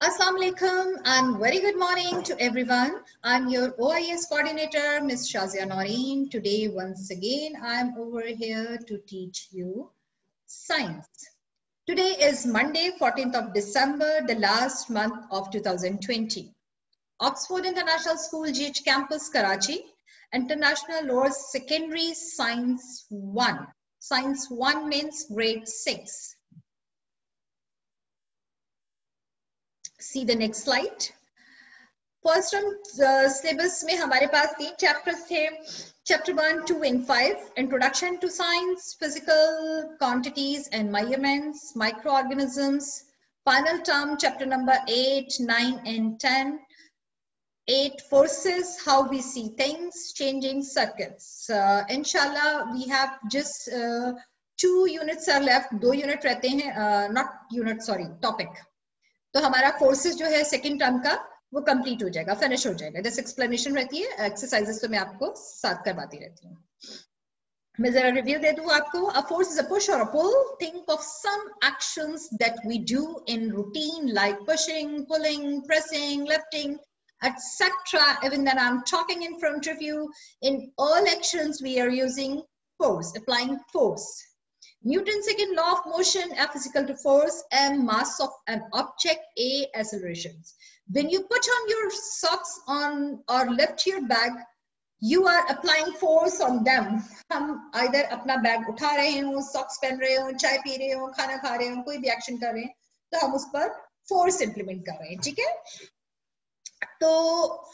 Assalamu alaikum and very good morning to everyone. I'm your OIS coordinator, Ms. Shazia Noreen. Today, once again, I'm over here to teach you science. Today is Monday, 14th of December, the last month of 2020. Oxford International School, GH Campus, Karachi, International Lower Secondary Science 1. Science 1 means grade 6. See the next slide. First term syllabus में हमारे पास 3 chapters थे. Chapter 1, 2 and 5. Introduction to Science, Physical Quantities and Measurements, Microorganisms. Final term, chapter number 8, 9 and 10. 8 forces, how we see things, changing circuits. Inshallah, we have just 2 units are left. 2 unit रहते हैं, not unit, sorry, topic. तो हमारा forces जो है second term का वो complete हो जाएगा, फिनिश हो जाएगा. जैसे एक्सप्लेनेशन रहती है, एक्सरसाइजेस तो मैं आपको साथ करवाती रहती हूँ. मैं जरा रिव्यू दे दूं आपको. A force is a push or a pull. Think of some actions that we do in routine like pushing, pulling, pressing, lifting, etc. Even then I'm talking in front of you. In all actions we are using force, applying force. Newton's second law of motion, F is equal to force, M mass of an object, A accelerations. When you put on your socks on or lift your bag, you are applying force on them. हम either अपना bag उठा रहे हो, socks पहन रहे हो, चाय P रहे हो, खाना खा रहे हो, कोई भी एक्शन कर रहे हैं, तो हम उस पर force implement कर रहे हैं, ठीक है? तो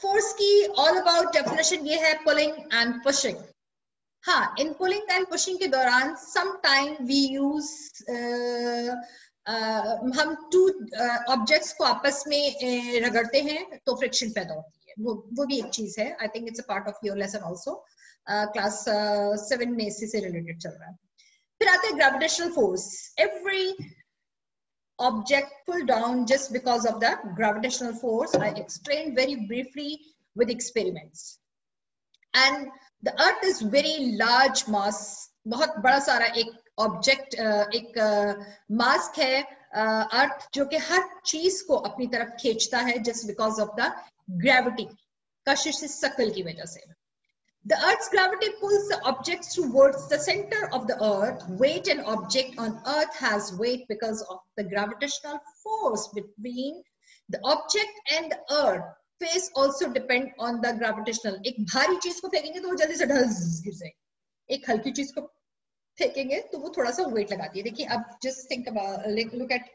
force की all about definition ये है pulling and pushing. हाँ, in pulling and pushing के दौरान sometime we use हम 2 objects को आपस में रगड़ते हैं तो friction पैदा होती है. वो भी एक चीज है. I think it's a part of your lesson also. Class 7 में इसी से related चल रहा है. फिर आते हैं gravitational force. Every object pulled down just because of the gravitational force. I explained very briefly with experiments. And the earth is very large mass. बहुत बड़ा सारा एक ऑब्जेक्ट, एक मास्क है अर्थ, जो कि हर चीज को अपनी तरफ खींचता है just because of the gravity, कशिश शकल की वजह से. The earth's gravity pulls the objects towards the center of the earth. Weight and object on earth has weight because of the gravitational force between the object and the earth. Face also depend on the gravitational. एक भारी चीज को फेंकेंगे तो वो जल्दी से ढस गिर जाएगी. एक हल्की चीज को फेंकेंगे तो वो थोड़ा सा वेट लगाती है. देखिए अब just think about, look at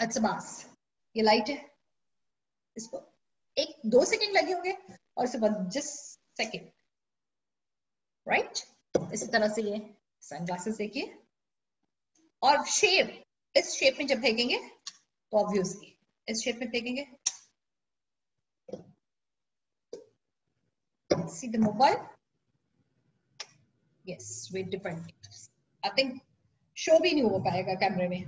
it's a mass. ये लाइट है, इसको 1-2 सेकंड लगे होंगे और इसके बाद just सेकंड, राइट? इसी तरह से ये सनग्लासेस देखिए, और शेप, इस शेप में जब फेंकेंगे तो ऑब्वियसली इस शेप में फेंकेंगे. See the mobile? Yes, with different pictures. I think show भी नहीं हो पाएगा कैमरे में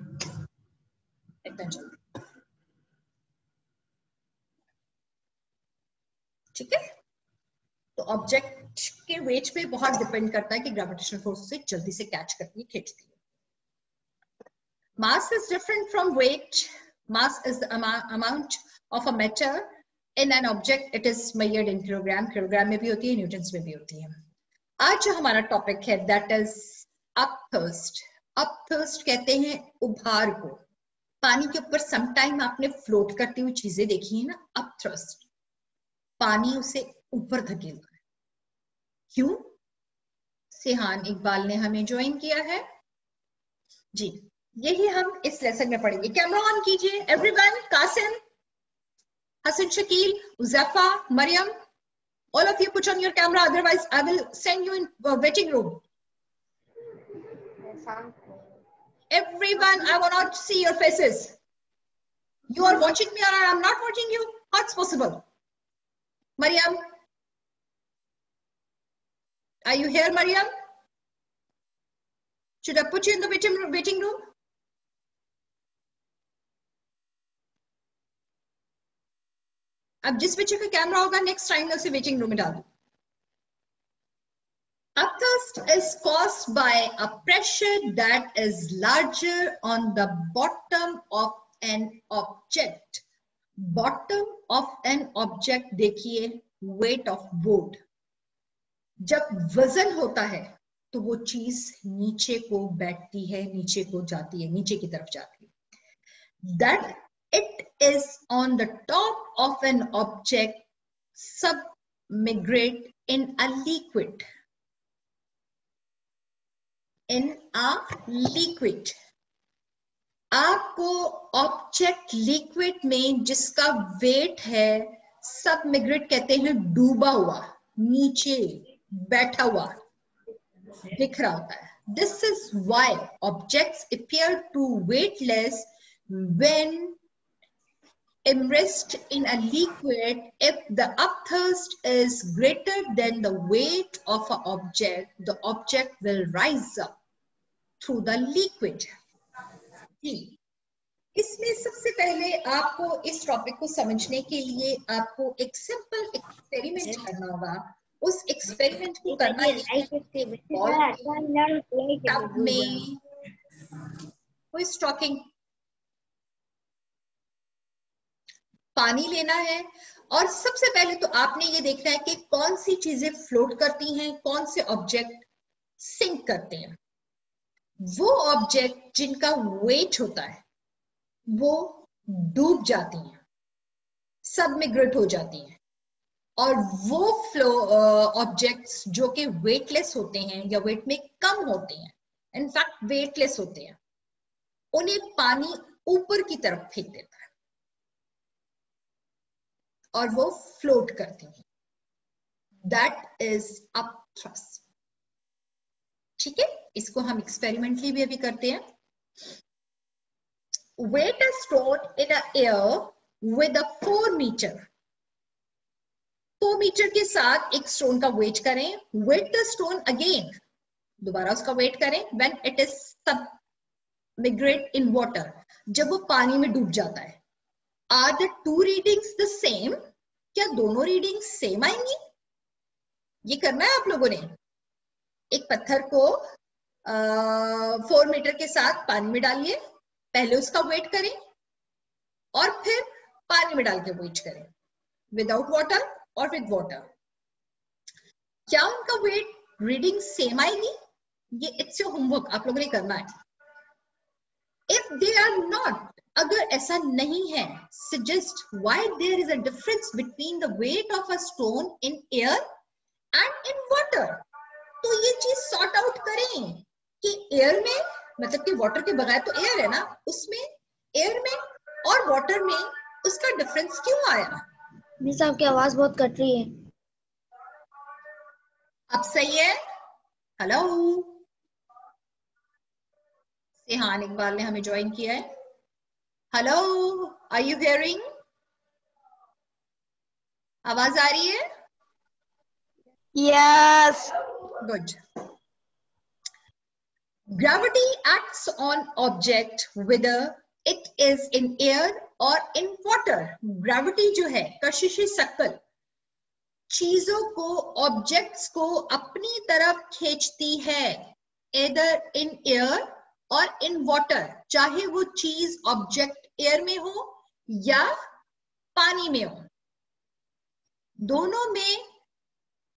इतना जल्दी, ठीक है? तो ऑब्जेक्ट के वेट पे बहुत डिपेंड करता है कि ग्रेविटेशनल फोर्स से जल्दी से कैच करती है, खींचती है. Mass is different from weight. Mass is the amount of a matter in an object. It is measured in kilogram. Kilogram में भी होती है, न्यूटन्स में भी होती है. आज जो हमारा टॉपिक है that is upthrust. Upthrust कहते हैं उभार को. पानी के ऊपर समटाइम आपने फ्लोट करती हुई चीजें देखी है ना, upthrust. पानी उसे ऊपर धकेलता है. क्यों? सिहान इकबाल ने हमें ज्वाइन किया है जी. यही हम इस लेसन में पढ़ेंगे. कैमरा ऑन कीजिए everyone. Qasim, Hasan, Shakeel, Uzaifa, Maryam, all of you put on your camera, otherwise I will send you in waiting room. Everyone, I want to see your faces. You are watching me or I am not watching you? How it's possible? Maryam, are you here, Maryam? Should I put you in the waiting room? अब जिस बच्चे का camera होगा next time में उसे waiting room में डाल दो. Upthrust is caused by a pressure that is larger on the bottom of an object. Bottom of an object देखिए, weight of board. जब वजन होता है तो वो चीज नीचे को बैठती है, नीचे को जाती है, नीचे की तरफ जाती है. That it is on the top of an object submerged in a liquid. In a liquid. आपको ऑब्जेक्ट लिक्विड में जिसका वेट है सबमिग्रेट कहते हैं, डूबा हुआ, नीचे बैठा हुआ, दिख रहा होता है. This is why objects appear to weightless when immersed in a liquid if the upthrust is greater than the weight of an object. The object will rise up through the liquid. इसमें सबसे पहले आपको इस topic को समझने के लिए आपको एक सिंपल एक्सपेरिमेंट करना होगा. उस एक्सपेरिमेंट को करना में who is talking? पानी लेना है और सबसे पहले तो आपने ये देखना है कि कौन सी चीजें फ्लोट करती हैं, कौन से ऑब्जेक्ट सिंक करते हैं. वो ऑब्जेक्ट जिनका वेट होता है वो डूब जाती हैं, सबमिग्रेट हो जाती हैं, और वो फ्लो ऑब्जेक्ट्स जो कि वेटलेस होते हैं या वेट में कम होते हैं, इनफैक्ट वेटलेस होते हैं, उन्हें पानी ऊपर की तरफ फेंक देता है और वो फ्लोट करती हैं. That is upthrust. ठीक है, इसको हम एक्सपेरिमेंटली भी अभी करते हैं. Weight a stone in a air with a 4 metre. 4 metre के साथ एक स्टोन का वेट करें. वेट द स्टोन अगेन, दोबारा उसका वेट करें. When it is submerged in water, जब वो पानी में डूब जाता है. Are the two readings the same? क्या दोनों रीडिंग सेम आएंगी? ये करना है आप लोगों ने. एक पत्थर को 4 मीटर के साथ पानी में डालिए, पहले उसका वेट करें और फिर पानी में डाल के वेट करें, विदाउट वाटर और विद वाटर. क्या उनका वेट रीडिंग सेम आएगी? ये इट्स योर होमवर्क, आप लोगों ने करना है. इफ दे आर नॉट, अगर ऐसा नहीं है, suggest why there is a difference between the weight of a stone in air and in water. तो ये चीज सॉर्ट आउट करें कि एयर में, मतलब कि वाटर के बगैर तो एयर है ना, उसमें एयर में और वाटर में उसका डिफरेंस क्यों आया? मिस आपकी आवाज बहुत कट रही है. अब सही है? हेलो, सेहान इकबाल ने हमें ज्वाइन किया है. Hello, are you hearing? आवाज आ रही है? Yes. Good. Gravity acts on object whether it is in air or in water. Gravity जो है, कशिश शकल, चीजों को, ऑब्जेक्ट्स को अपनी तरफ खींचती है, either in air और इन वाटर. चाहे वो चीज ऑब्जेक्ट एयर में हो या पानी में हो, दोनों में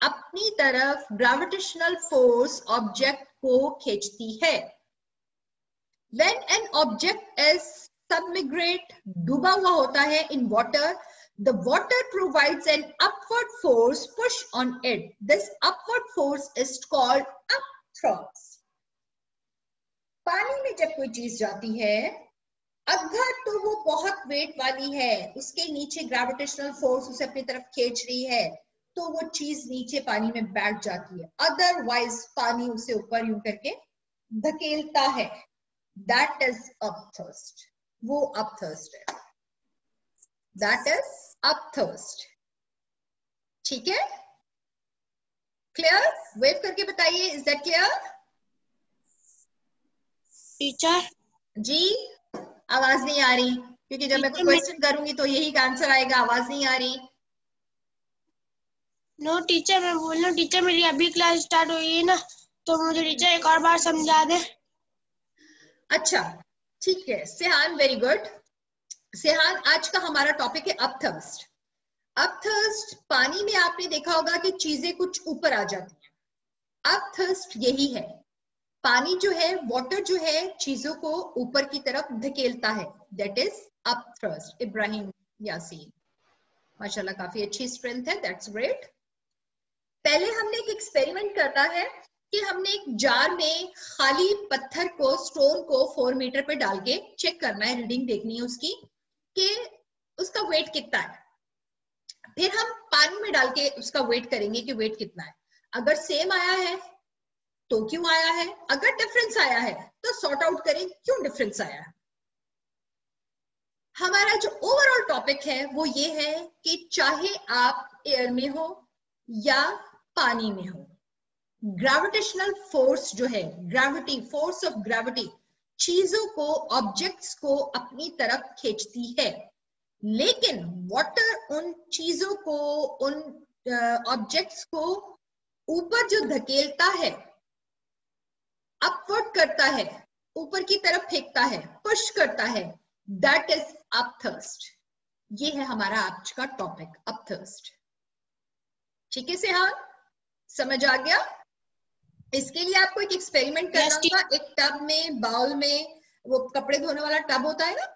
अपनी तरफ ग्रेविटेशनल फोर्स ऑब्जेक्ट को खींचती है. When an object is submerged, डूबा हुआ होता है in water, the water provides an upward force push on it. This upward force is called upthrust. पानी में जब कोई चीज जाती है, अगर तो वो बहुत वेट वाली है, उसके नीचे ग्रेविटेशनल फोर्स उसे अपनी तरफ खींच रही है, तो वो चीज नीचे पानी में बैठ जाती है. अदरवाइज पानी उसे ऊपर यूं करके धकेलता है. That is upthrust. वो अपथर्स्ट है. That is upthrust. ठीक है, क्लियर? वेव करके बताइए, is that clear? Teacher ji, आवाज नहीं आ रही, क्योंकि जब मैं कोई क्वेश्चन करूंगी तो यही का आंसर आएगा. आवाज नहीं आ रही. नो टीचर, मैं बोल रहा हूँ टीचर मेरी अभी क्लास स्टार्ट हुई है ना, तो मुझे टीचर एक और बार समझा दे। अच्छा ठीक है सेहान, वेरी गुड। सेहान, आज का हमारा टॉपिक है अपथर्स्ट। अपथर्स्ट, पानी में आपने देखा होगा कि चीजें कुछ ऊपर आ जाती हैं। अपथर्स्ट यही है, पानी जो है, वाटर जो है, चीजों को ऊपर की तरफ धकेलता है। That is upthrust. Ibrahim Yasin, माशाल्लाह काफी अच्छी स्ट्रेंथ है, दैट्स ग्रेट। पहले हमने एक एक्सपेरिमेंट करना है कि हमने एक जार में खाली पत्थर को, स्टोन को 4 मीटर पे डाल के चेक करना है, रीडिंग देखनी है उसकी कि उसका वेट कितना है। फिर हम पानी में डाल के उसका वेट करेंगे कि वेट कितना है। अगर सेम आया है तो क्यों आया है, अगर डिफरेंस आया है तो सॉर्ट आउट करें क्यों डिफरेंस आया है। हमारा जो ओवरऑल टॉपिक है वो ये है कि चाहे आप एयर में हो या पानी में हो, ग्रेविटेशनल फोर्स जो है, ग्रेविटी, फोर्स ऑफ ग्रेविटी चीजों को, ऑब्जेक्ट्स को अपनी तरफ खींचती है। लेकिन वाटर उन चीजों को, उन ऑब्जेक्ट्स को ऊपर जो धकेलता है, अपवर्ड करता है, ऊपर की तरफ फेंकता है, पुश करता है, दैट इज अपथर्स्ट। ये है हमारा आज का टॉपिक, अपथर्स्ट। ठीक है सेहान, समझ आ गया? इसके लिए आपको एक एक्सपेरिमेंट करना होगा। एक टब में, बाउल में, वो कपड़े धोने वाला टब होता है ना,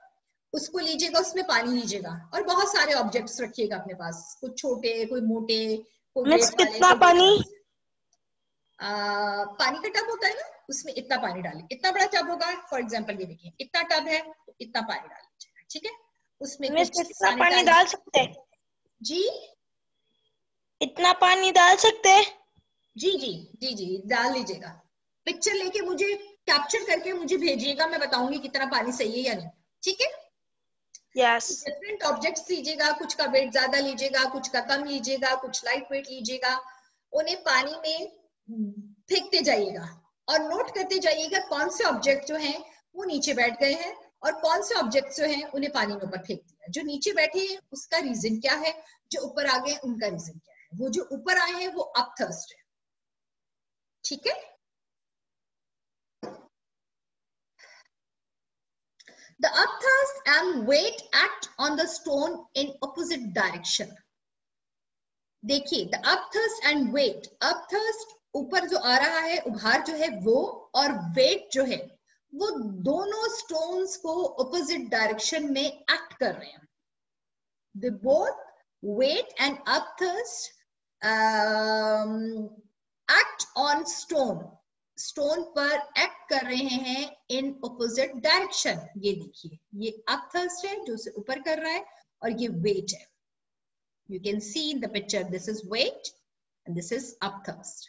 उसको लीजिएगा, उसमें पानी लीजिएगा और बहुत सारे ऑब्जेक्ट्स रखिएगा अपने पास, कुछ छोटे, कोई मोटे, कोई वेट वाले, कितना कोई पानी? पानी का टब होता है ना, उसमें इतना पानी डालिए। इतना बड़ा टब होगा, फॉर एग्जाम्पल ये देखिए, इतना टब है तो इतना पानी डाल लीजिएगा। ठीक है, उसमें कुछ कितना पानी सैनिटाइजर। डाल सकते हैं? जी इतना पानी डाल सकते हैं? जी जी जी जी, डाल लीजिएगा। पिक्चर लेके मुझे कैप्चर करके मुझे भेजिएगा, मैं बताऊंगी कितना पानी सही है या नहीं। ठीक है, यस। डिफरेंट ऑब्जेक्ट्स लीजिएगा, कुछ का वेट ज्यादा लीजिएगा, कुछ का कम लीजिएगा, कुछ लाइट वेट लीजिएगा, उन्हें पानी में फेंकते जाइएगा और नोट करते जाइएगा कौन से ऑब्जेक्ट जो हैं वो नीचे बैठ गए हैं और कौन से ऑब्जेक्ट जो हैं उन्हें पानी में ऊपर फेंक दिया। जो नीचे बैठे हैं उसका रीजन क्या है, जो ऊपर आ गए उनका रीजन क्या है। वो जो ऊपर आए हैं वो अपथर्स्ट है। ठीक है, the upthrust and weight act on the stone in opposite direction. देखिए, द अपथर्स्ट एंड वेट, अपथर्स्ट ऊपर जो आ रहा है, उभार जो है वो, और वेट जो है वो दोनों स्टोन्स को ऑपोजिट डायरेक्शन में एक्ट कर रहे हैं। They both, weight and upthrust act on stone, stone पर एक्ट कर रहे हैं इन ऑपोजिट डायरेक्शन। ये देखिए, ये अपथर्स्ट है जो उसे ऊपर कर रहा है और ये वेट है। You can see in the picture, this is weight and this is upthrust.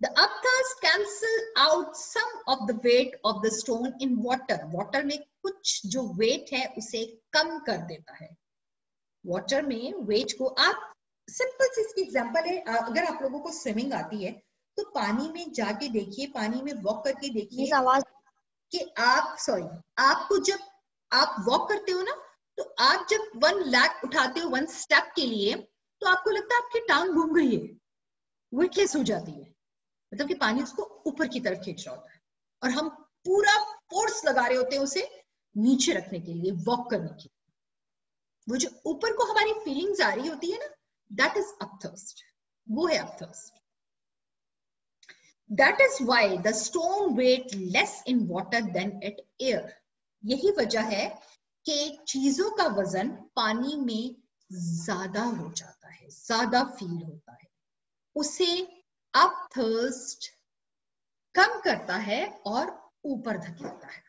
The upthrust cancel out some of the weight of the stone in water. Water में कुछ जो weight है उसे कम कर देता है। Water में weight को, आप सिंपल सी इसकी एग्जांपल है, अगर आप लोगों को स्विमिंग आती है तो पानी में जाके देखिए, पानी में वॉक करके देखिए कि आपको जब आप वॉक करते हो ना, तो आप जब 1 लाख उठाते हो 1 स्टेप के लिए, तो आपको लगता है आपकी टांग घूम गई है, वेटलेस हो जाती है, मतलब कि पानी उसको ऊपर की तरफ खींच रहा होता है और हम पूरा फोर्स लगा रहे होते हैं उसे नीचे रखने के लिए, वॉक करने के लिए। वो जो ऊपर को हमारी फीलिंग्स आ रही होती है ना, दैट इज अपथर्स्ट, वो है अपथर्स्ट। That is why the stone weight less in water than at air. यही वजह है कि चीजों का वजन पानी में ज्यादा हो जाता है, ज्यादा फील होता है, उसे अपथर्स्ट कम करता है और ऊपर धकेलता है।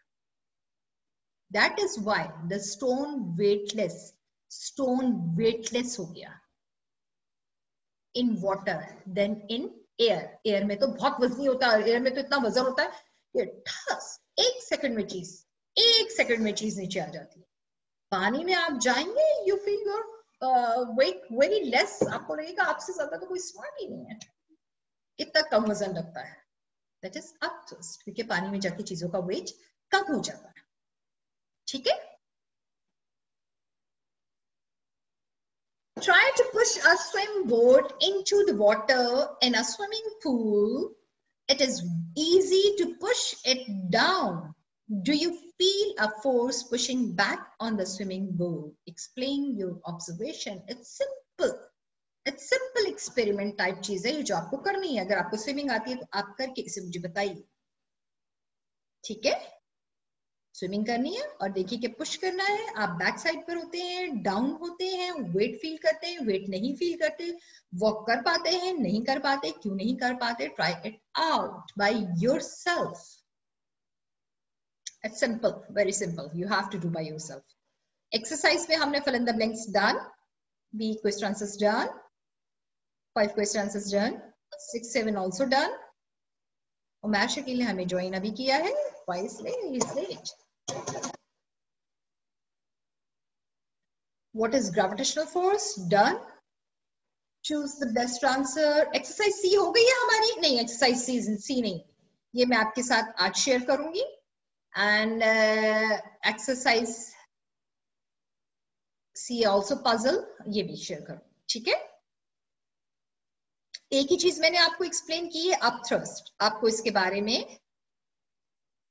That is why the stone weightless हो गया in water than in air. Air में तो बहुत वजनी होता है, एयर में तो इतना वजन होता है कि ठस, एक सेकंड में चीज नीचे आ जाती है। पानी में आप जाएंगे, you feel your weight very less, आपको लगेगा आपसे ज्यादा तो कोई स्मार्ट ही नहीं है, इतना कम वजन लगता है। दैट इज अपथर्स्ट, क्योंकि पानी में जाके चीजों का वेट कम हो जाता है। ठीक है, Try to push a swim board into the water in a swimming pool. It is easy to push it down. Do you feel a force pushing back on the swimming board? Explain your observation. It's simple. It's simple experiment type चीज है जो आपको करनी है. अगर आपको swimming आती है तो आप करके इसे मुझे बताइए. ठीक है, स्विमिंग करनी है और देखिए कि पुश करना है. आप बैक साइड पर होते हैं, डाउन होते हैं, वेट फील करते हैं, वेट नहीं फील करते, वॉक कर पाते हैं, नहीं कर पाते, क्यों नहीं कर पाते? Try it out by yourself. It's simple, very simple. You have to do by yourself. Exercise में हमने fill in the blanks done, B question answers done, 5 question answers done, 6 7 also done. और मैथ शकील ने हमें ज्वाइन अभी किया है. Why is late? What is gravitational force? Done. Choose the best answer. Exercise C हो गई है हमारी? नहीं, exercise C नहीं. ये मैं आपके साथ आज शेयर करूंगी. And exercise C also puzzle, ये भी शेयर करूंगी. ठीक है, एक ही चीज मैंने आपको एक्सप्लेन की है, अपथ्रस्ट. आपको इसके बारे में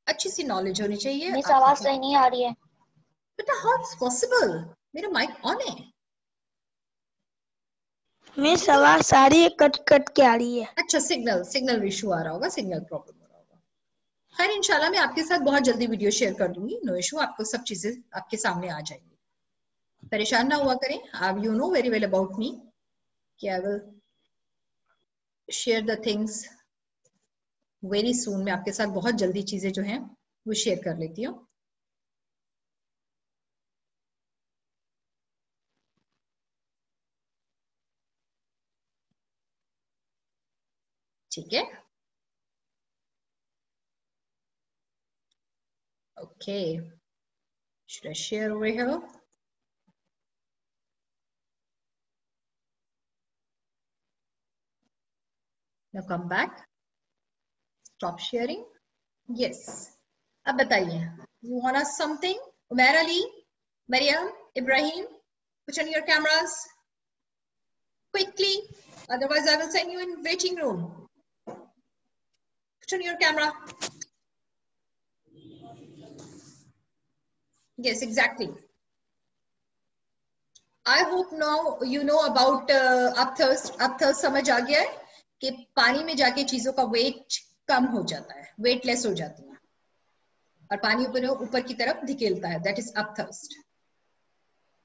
अच्छी सी नॉलेज होनी चाहिए. मिस आवाज सही नहीं आ रही है बेटा. How is possible? मेरा माइक ऑन है. मिस आवाज सारी कट कट के आ रही है. अच्छा, सिग्नल इशू आ रहा होगा, सिग्नल प्रॉब्लम हो रहा होगा. खैर, इंशाल्लाह मैं आपके साथ बहुत जल्दी वीडियो शेयर कर दूंगी. No issue. आपको सब चीजें आपके सामने आ जाएंगी. परेशान ना हुआ करें. आप you know very well about me कि I will share the things very soon. मैं आपके साथ बहुत जल्दी चीजें जो हैं वो शेयर कर लेती हूँ. ठीक है, okay. Should I share over here? Now come back. Stop sharing. Yes. अब बताइए. You want us something? Umair Ali, Mariam, Ibrahim, put on your cameras quickly. Otherwise, I will send you in waiting room. Put on your camera. Yes, exactly. I hope now you know about upthirst. Upthirst समझ आ गया है कि पानी में जाके चीजों का wait कम हो जाता है, वेटलेस हो जाती है और पानी ऊपर की तरफ धकेलता है. That is अपथर्स्ट.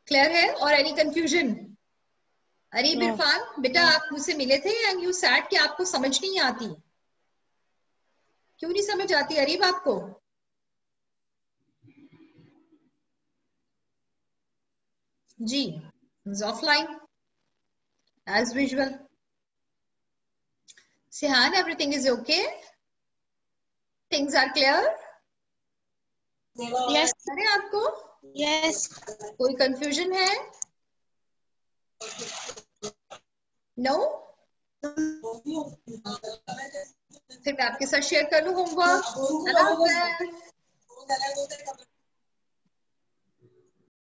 क्लियर है? और एनी कंफ्यूजन? अरीब इरफान, बेटा आप मुझसे मिले थे एंड यू सैड कि आपको समझ नहीं आती. क्यों नहीं समझ आती अरीब आपको? जी, offline as usual. Sihan, everything is okay? Things are clear? Yes. अरे आपको? Yes. कोई कंफ्यूजन है? No? फिर मैं आपके साथ शेयर कर लूं होमवर्क.